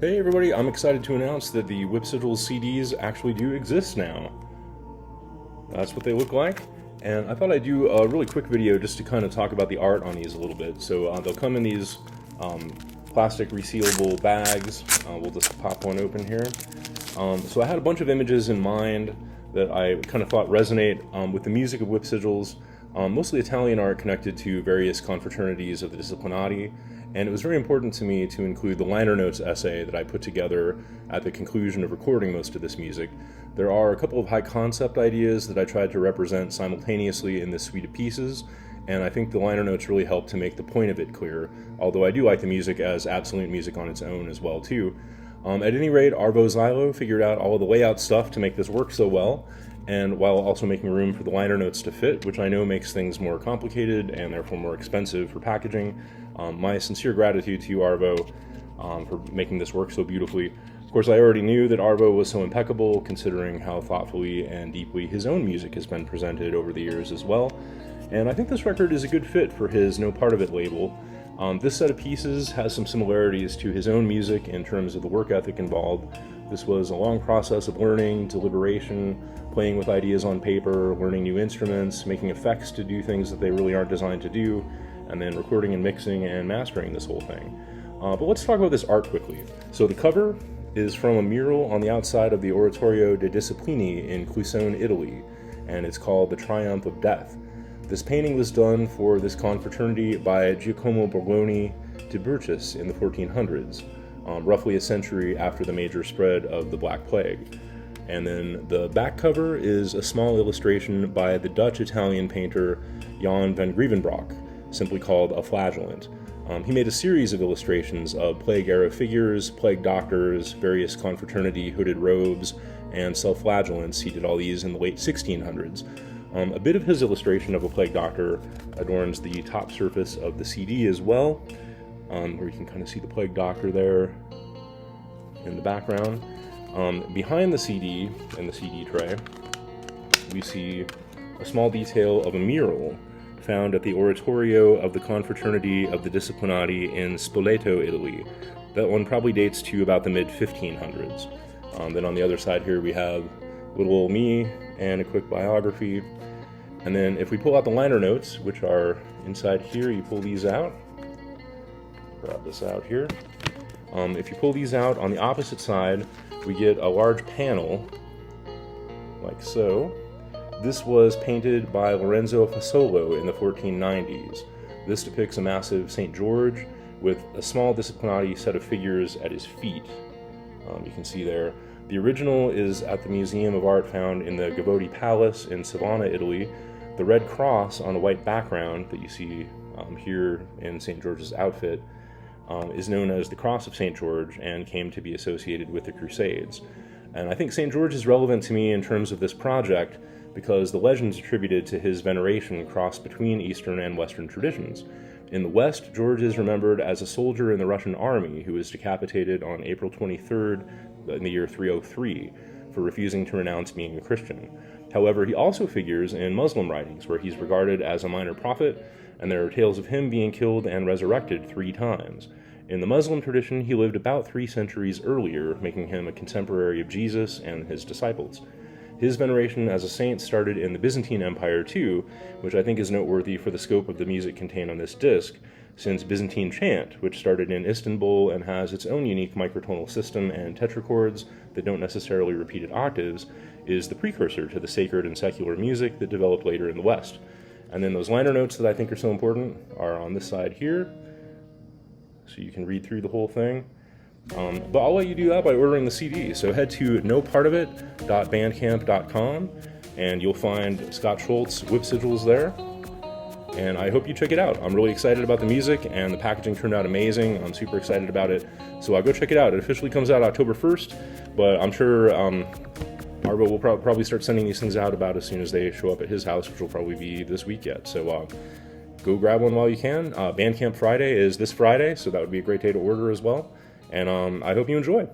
Hey everybody, I'm excited to announce that the Whip Sigils CDs actually do exist now. That's what they look like, and I thought I'd do a really quick video just to kind of talk about the art on these a little bit. So they'll come in these plastic resealable bags. We'll just pop one open here. So I had a bunch of images in mind that I kind of thought resonate with the music of Whip Sigils, mostly Italian art connected to various confraternities of the Disciplinati. And it was very important to me to include the liner notes essay that I put together at the conclusion of recording most of this music. There are a couple of high concept ideas that I tried to represent simultaneously in this suite of pieces, and I think the liner notes really help to make the point of it clear, although I do like the music as absolute music on its own as well too. At any rate, herzuo figured out all of the layout stuff to make this work so well, and while also making room for the liner notes to fit, which I know makes things more complicated and therefore more expensive for packaging. My sincere gratitude to you, Arvo, for making this work so beautifully. Of course, I already knew that Arvo was so impeccable, considering how thoughtfully and deeply his own music has been presented over the years as well, and I think this record is a good fit for his No Part of It label. This set of pieces has some similarities to his own music in terms of the work ethic involved. This was a long process of learning, deliberation, playing with ideas on paper, learning new instruments, making effects to do things that they really aren't designed to do, and then recording and mixing and mastering this whole thing. But let's talk about this art quickly. So the cover is from a mural on the outside of the Oratorio de Disciplini in Clisson, Italy, and it's called The Triumph of Death. This painting was done for this confraternity by Giacomo Borgoni Tiburcius in the 1400s, roughly a century after the major spread of the Black Plague. And then the back cover is a small illustration by the Dutch-Italian painter Jan van Grevenbrock, simply called A Flagellant. He made a series of illustrations of plague-era figures, plague doctors, various confraternity hooded robes, and self-flagellants. He did all these in the late 1600s. A bit of his illustration of a plague doctor adorns the top surface of the CD as well, where you can kind of see the plague doctor there in the background. Behind the CD and the CD tray, we see a small detail of a mural found at the Oratorio of the Confraternity of the Disciplinati in Spoleto, Italy. That one probably dates to about the mid-1500s. Then on the other side here we have little old me and a quick biography. And then if we pull out the liner notes, which are inside here, you pull these out. Grab this out here. If you pull these out, on the opposite side, we get a large panel, like so. This was painted by Lorenzo Fasolo in the 1490s. This depicts a massive St. George with a small Disciplinati set of figures at his feet. You can see there. The original is at the Museum of Art found in the Gavoti Palace in Savona, Italy. The red cross on a white background that you see here in St. George's outfit is known as the Cross of St. George and came to be associated with the Crusades. And I think St. George is relevant to me in terms of this project because the legends attributed to his veneration cross between Eastern and Western traditions. In the West, George is remembered as a soldier in the Russian army who was decapitated on April 23rd in the year 303 for refusing to renounce being a Christian. However, he also figures in Muslim writings where he's regarded as a minor prophet, and there are tales of him being killed and resurrected 3 times. In the Muslim tradition, he lived about 3 centuries earlier, making him a contemporary of Jesus and his disciples. His veneration as a saint started in the Byzantine Empire too, which I think is noteworthy for the scope of the music contained on this disc, since Byzantine chant, which started in Istanbul and has its own unique microtonal system and tetrachords that don't necessarily repeat at octaves, is the precursor to the sacred and secular music that developed later in the West. And then those liner notes that I think are so important are on this side here, so you can read through the whole thing. But I'll let you do that by ordering the CD. So head to nopartofit.bandcamp.com and you'll find Scott Schultz Whip Sigils there. And I hope you check it out. I'm really excited about the music and the packaging turned out amazing. I'm super excited about it. So go check it out. It officially comes out October 1st, but I'm sure Arvo will probably start sending these things out about as soon as they show up at his house, which will probably be this week yet. So go grab one while you can. Bandcamp Friday is this Friday, so that would be a great day to order as well. And I hope you enjoy.